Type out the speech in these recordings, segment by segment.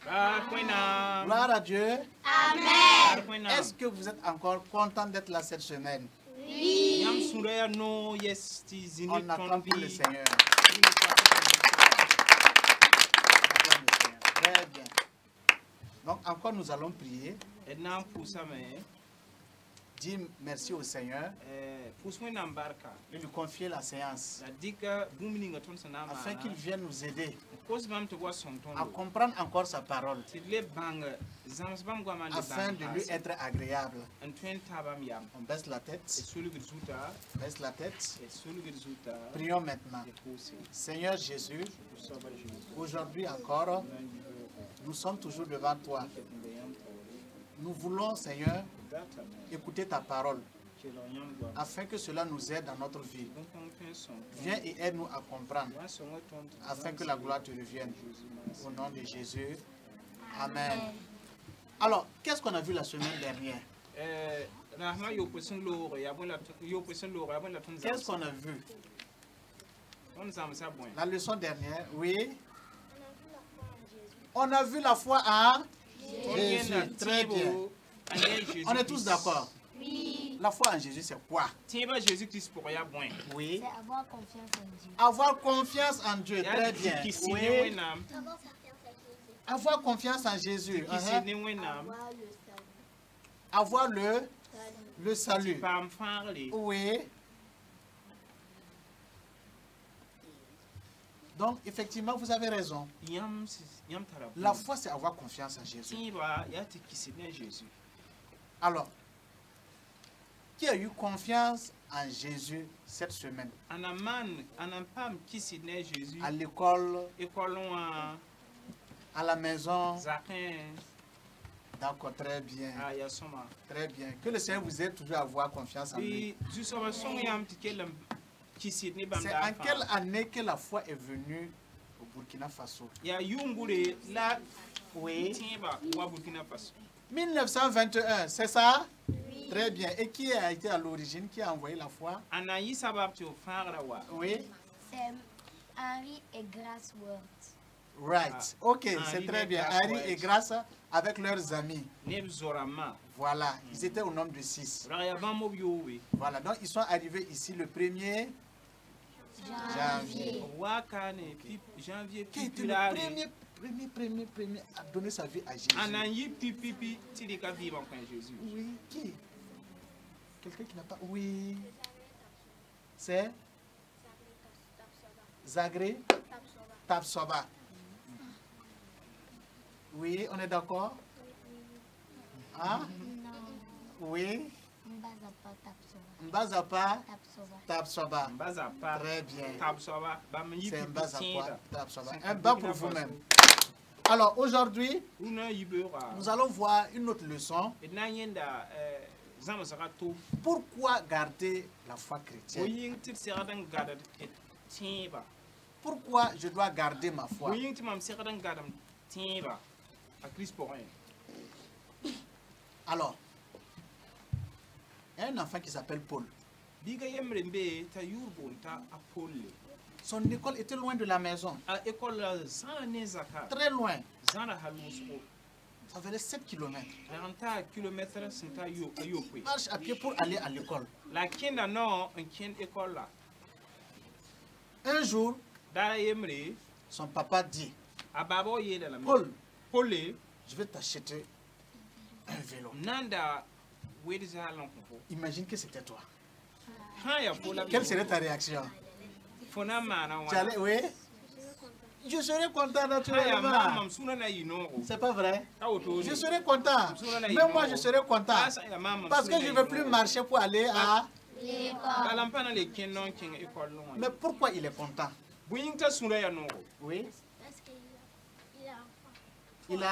Gloire à Dieu. Amen. Est-ce que vous êtes encore content d'être là cette semaine? Oui. On acclame pour le Seigneur. Très bien. Donc encore nous allons prier. Dire merci au Seigneur et lui confier la séance afin qu'il vienne nous aider à comprendre encore sa parole afin de lui être agréable. On baisse la tête. Baisse la tête. Prions maintenant. Seigneur Jésus, aujourd'hui encore, nous sommes toujours devant toi. Nous voulons, Seigneur, écouter ta parole afin que cela nous aide dans notre vie. Viens et aide-nous à comprendre afin que la gloire te revienne. Au nom de Jésus. Amen. Alors, qu'est-ce qu'on a vu la semaine dernière? Qu'est-ce qu'on a vu? La leçon dernière, oui. On a vu la foi en Jésus. Très bien. On est tous d'accord? Oui. La foi en Jésus, c'est quoi? Oui. C'est avoir confiance en Dieu. Avoir confiance en Dieu. Très bien. Oui. Avoir confiance en Jésus. Avoir le salut. Oui. Donc, effectivement, vous avez raison. La foi, c'est avoir confiance en Jésus. Alors, qui a eu confiance en Jésus cette semaine? À l'école, à la maison. D'accord, très bien. Très bien. Que le Seigneur vous aide toujours à avoir confiance en lui. C'est en quelle année que la foi est venue au Burkina Faso? Oui. 1921, c'est ça? Oui. Très bien. Et qui a été à l'origine? Qui a envoyé la foi? Oui. C'est Henry et Grace World. Right. Ok, c'est très bien. Henry et Grace avec leurs amis. Voilà. Ils étaient au nombre de 6. Voilà. Donc, ils sont arrivés ici le 1er janvier. Qui était le premier à donner sa vie à Jésus? Oui, qui? Quelqu'un qui n'a pas... Oui. C'est Zagré Tapsoba. Oui, on est d'accord? Hein? Oui. Mbazapa Tapsoba. Très bien. C'est Mbazapa Tapsoba. Un bas pour vous-même. Alors aujourd'hui, nous allons voir une autre leçon. Pourquoi garder la foi chrétienne? Pourquoi je dois garder ma foi? Alors, il y a un enfant qui s'appelle Paul. Son école était loin de la maison. Très loin. Ça faisait 7 km. Il marche à pied pour aller à l'école. Un jour, son papa dit, Paul, je vais t'acheter un vélo. Imagine que c'était toi. Quelle serait ta réaction? Tu allais, oui? Je serais content naturellement. C'est pas vrai? Je serais content. Même moi, je serais content. Parce que je ne veux plus marcher pour aller à l'école. Mais pourquoi il est content? Oui? Il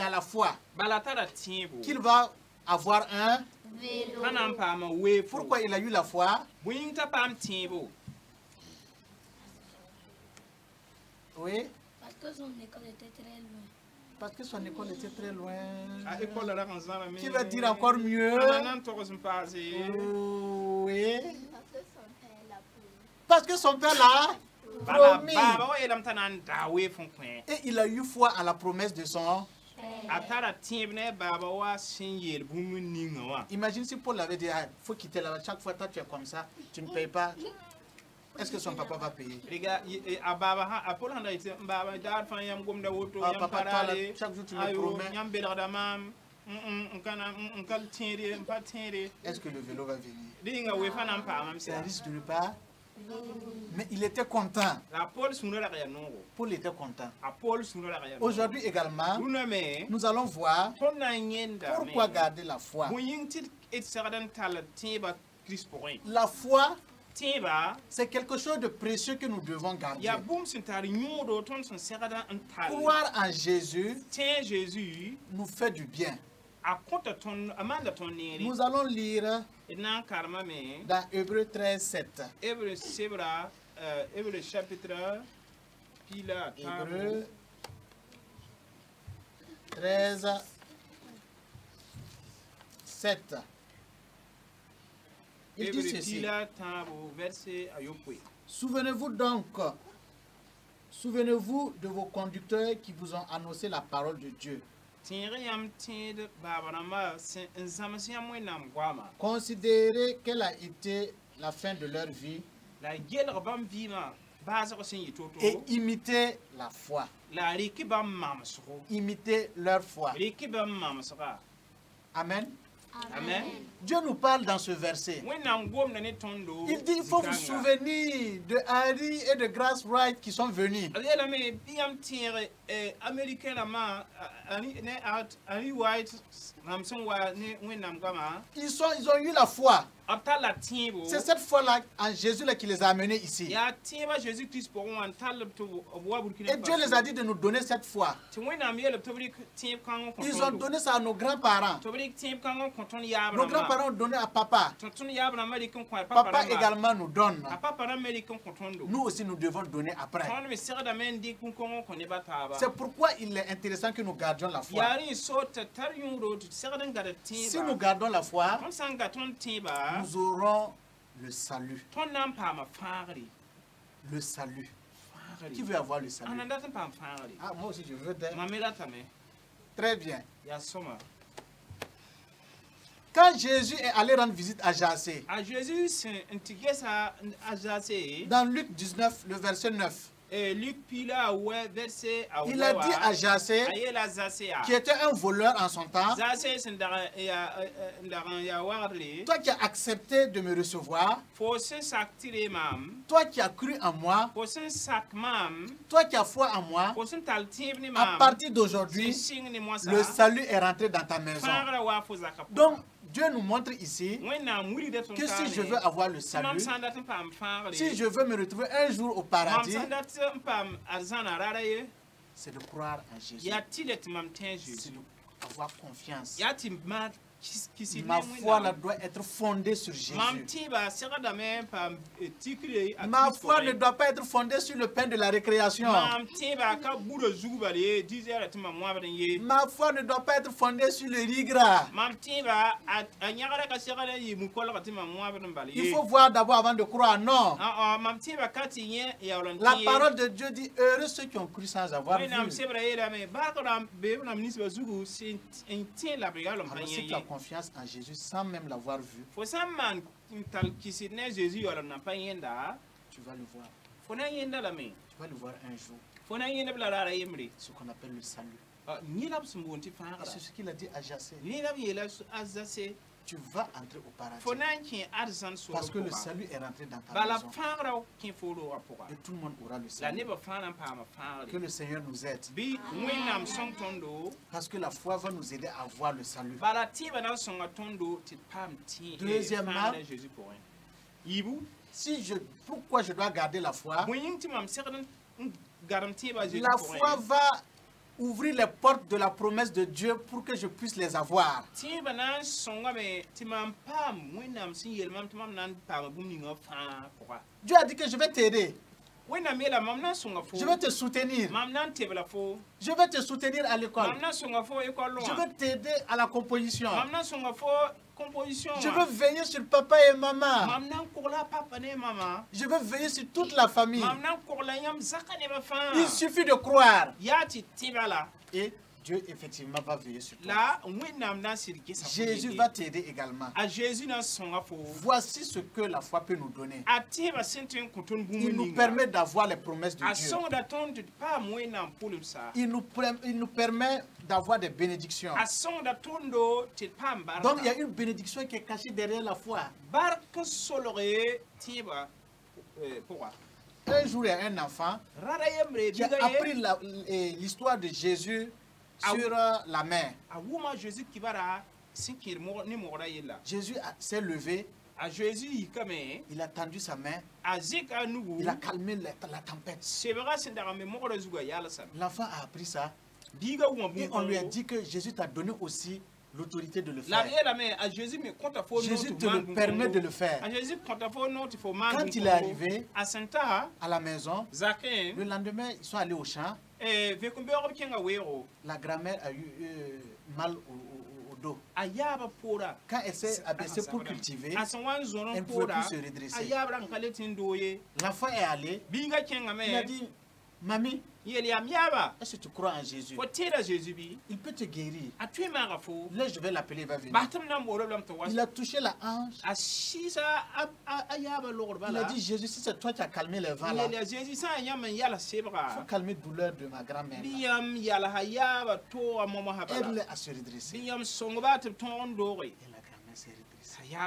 a la foi. Qu'il va avoir un vélo. Pourquoi il a eu la foi? Oui? Parce que son école était très loin. Parce que son école était très loin. Qui va dire encore mieux? Oui. Parce que son père l'a pris. Parce que son père l'a promis. Baba wa yelam tanan dawe fon kwen. Et il a eu foi à la promesse de son. Atara tiebne baba wa sin yel bumu ninga wa. Imagine si Paul avait dit, il faut quitter là-bas. Chaque fois, toi, tu es comme ça, tu ne payes pas. Est-ce que son papa va payer? Riga a baba ha Paul handa ite baba dar fan yam gomda woto Ah, yam papa, toi, parale. là, chaque jour, tu me promets. Yam belada mam. Nkana nkal tiere mpa tiere. Est-ce que le vélo va venir? Dinga we fanam pa mam Ça sa. risque de ne pas. Mais il était content. La Paul sunora ya nongo. Paul était content. A Paul sunora ya. Aujourd'hui également, nous allons voir pourquoi garder la foi. La foi, c'est quelque chose de précieux que nous devons garder. Croire en Jésus nous fait du bien. Nous allons lire dans Hébreux 13, 7. Hébreux chapitre Hébreux 13, 7. Il dit ceci. Souvenez-vous donc, souvenez-vous de vos conducteurs qui vous ont annoncé la parole de Dieu. Considérez quelle a été la fin de leur vie et imitez la foi. Imitez leur foi. Amen. Amen. Dieu nous parle dans ce verset. Il dit il faut vous souvenir de Harry et de Grace Wright qui sont venus. Ils ont eu la foi. C'est cette foi-là en Jésus-là qui les a amenés ici. Et Dieu les a dit de nous donner cette foi. Ils ont donné ça à nos grands-parents. Nos grands-parents ont donné à papa. Papa également nous donne. Nous aussi nous devons donner après. C'est pourquoi il est intéressant que nous gardions la foi. Si nous gardons la foi, nous aurons le salut. Le salut. Qui veut avoir le salut? Ah, moi aussi je veux. Très bien. Quand Jésus est allé rendre visite à Jacé, dans Luc 19, le verset 9, il a dit à Jacé, qui était un voleur en son temps, toi qui as accepté de me recevoir, toi qui as cru en moi, toi qui as foi en moi, à partir d'aujourd'hui, le salut est rentré dans ta maison. Donc, Dieu nous montre ici que si je veux avoir le salut, si je veux me retrouver un jour au paradis, c'est de croire en Jésus. C'est d'avoir confiance. Ma foi doit être fondée sur Jésus. Ma foi ne doit pas être fondée sur le pain de la récréation. Ma foi ne doit pas être fondée sur le riz gras. Il faut voir d'abord avant de croire. Non. La parole de Dieu dit heureux ceux qui ont cru sans avoir vu. Alors, ceux qui ont confiance en Jésus sans même l'avoir vu, tu vas le voir. Tu vas le voir un jour. Ce qu'on appelle le salut. C'est ce qu'il a dit à Jacé. Tu vas entrer au paradis. Parce que le salut est rentré dans ta maison. Et tout le monde aura le salut. Que le Seigneur nous aide. Parce que la foi va nous aider à avoir le salut. Deuxièmement, pourquoi je dois garder la foi? La foi va ouvrir les portes de la promesse de Dieu pour que je puisse les avoir. Dieu a dit que je vais t'aider. Je vais te soutenir. Je vais te soutenir à l'école. Je vais t'aider à la composition. Je veux veiller sur papa et maman. Je veux veiller sur toute la famille. Il suffit de croire. Et Dieu effectivement va veiller sur toi. Jésus va t'aider également. Voici ce que la foi peut nous donner. Il nous permet d'avoir les promesses de Dieu. Il nous permet d'avoir des bénédictions. Donc il y a une bénédiction qui est cachée derrière la foi. Un jour, il y a un enfant qui a appris l'histoire de Jésus sur la mer. Jésus s'est levé. Il a tendu sa main. Il a calmé la tempête. L'enfant a appris ça. Et on lui a dit que Jésus t'a donné aussi l'autorité de le faire. Jésus te le permet de le faire. Quand il est arrivé à la maison, le lendemain, ils sont allés au champ. La grand-mère a eu mal au dos. Quand elle s'est abaissée pour cultiver, elle ne pouvait plus se redresser. L'enfant est allé. Il a dit, mamie, est-ce que tu crois en Jésus? Il peut te guérir. Là, je vais l'appeler, il va venir. Il a touché la hanche. Il a dit, Jésus, si c'est toi qui as calmé les vents là, il faut calmer la douleur de ma grand-mère. Aide-le à se redresser. Et la grand-mère s'est redressée.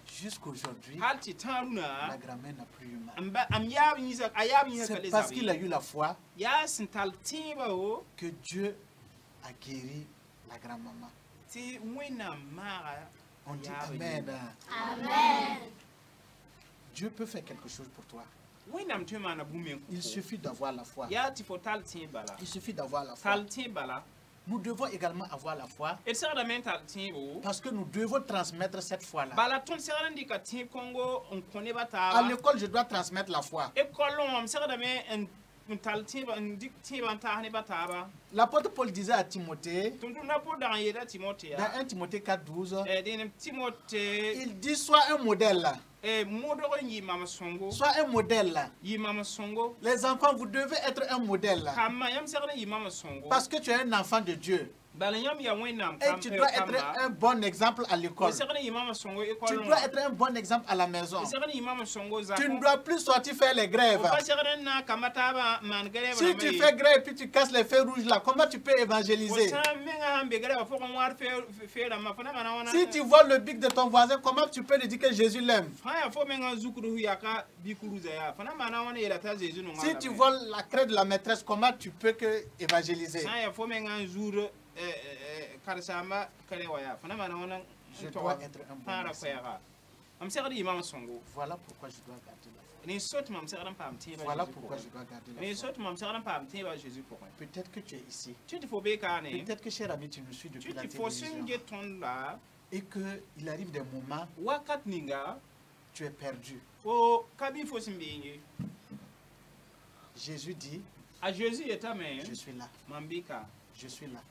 Jusqu'aujourd'hui, la grand-mère n'a plus eu mal. C'est parce qu'il a eu la foi que Dieu a guéri la grand-maman. On dit Amen. Amen. Dieu peut faire quelque chose pour toi. Il suffit d'avoir la foi. Il suffit d'avoir la foi. Nous devons également avoir la foi parce que nous devons transmettre cette foi-là. À l'école, je dois transmettre la foi. L'apôtre Paul disait à Timothée, dans 1 Timothée 4:12, il dit sois un modèle. Sois un modèle. Les enfants, vous devez être un modèle. Parce que tu es un enfant de Dieu. Et tu dois être un bon exemple à l'école. Tu dois être un bon exemple à la maison. Tu ne dois plus sortir faire les grèves. Si tu fais grève et puis tu casses les feux rouges là, comment tu peux évangéliser? Si tu vois le bic de ton voisin, comment tu peux lui dire que Jésus l'aime? Si tu vois la craie de la maîtresse, comment tu peux évangéliser? Je dois être un bon exemple. Voilà pourquoi je dois garder la foi. Voilà pourquoi je dois garder la foi. Peut-être que tu es ici. Peut-être que, cher ami, tu nous suis depuis la télévision. Et qu'il arrive des moments où tu es perdu. Jésus dit, je suis là. Je suis là.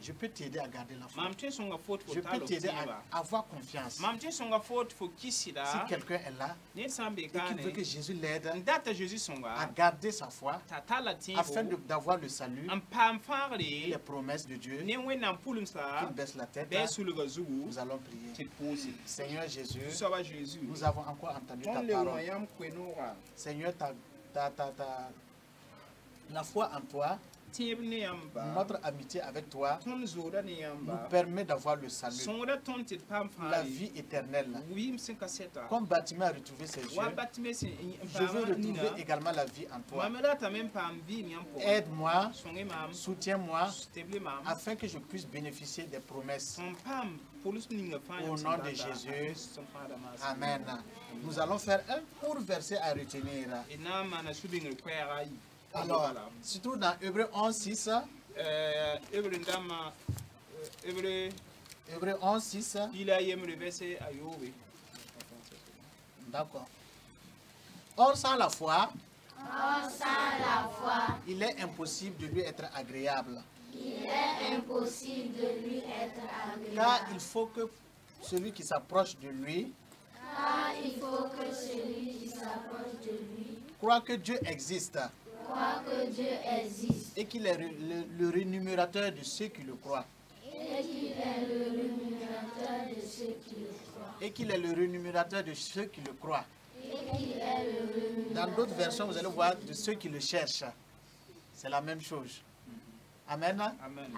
Je peux t'aider à garder la foi. Je peux t'aider à avoir confiance. Si quelqu'un est là et qu'il veut que Jésus l'aide à garder sa foi afin d'avoir le salut et les promesses de Dieu, qu'il baisse la tête, nous allons prier. Seigneur Jésus, nous avons encore entendu ta parole. Seigneur, la foi en toi, notre amitié avec toi nous permet d'avoir le salut, la vie éternelle. Comme Bartimée a retrouvé ses yeux, je veux retrouver également la vie en toi. Aide-moi, soutiens-moi, afin que je puisse bénéficier des promesses. Au nom de Jésus, Amen. Nous allons faire un court verset à retenir. Alors, se trouve dans Hébreux 11:6. Hébreux 11:6. D'accord. Or, sans la foi, il est impossible de lui être agréable. Car il faut que celui qui s'approche de lui croit que Dieu existe. Et qu'il est le rémunérateur de ceux qui le croient. Et qu'il est le rémunérateur de ceux qui le croient. Dans d'autres versions, vous allez voir de ceux qui le cherchent. C'est la même chose. Amen. Amen.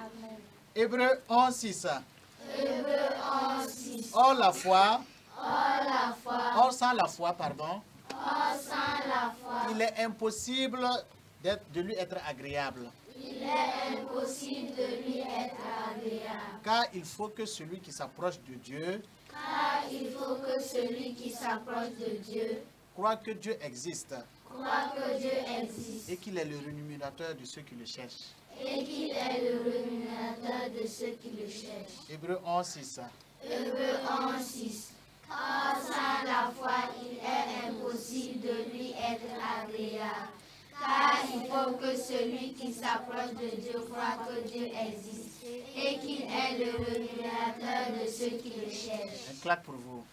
Hébreux 11:6. Or la foi, or sans la foi, pardon, il est impossible de lui être agréable. Car il faut que celui qui s'approche de Dieu croit que Dieu existe. Et qu'il est le rémunérateur de ceux qui le cherchent. Hébreux 11:6. Or, sans la foi, il est impossible de lui être agréable. Car il faut que celui qui s'approche de Dieu croit que Dieu existe et qu'il est le rémunérateur de ceux qui le cherchent. Un claque pour vous.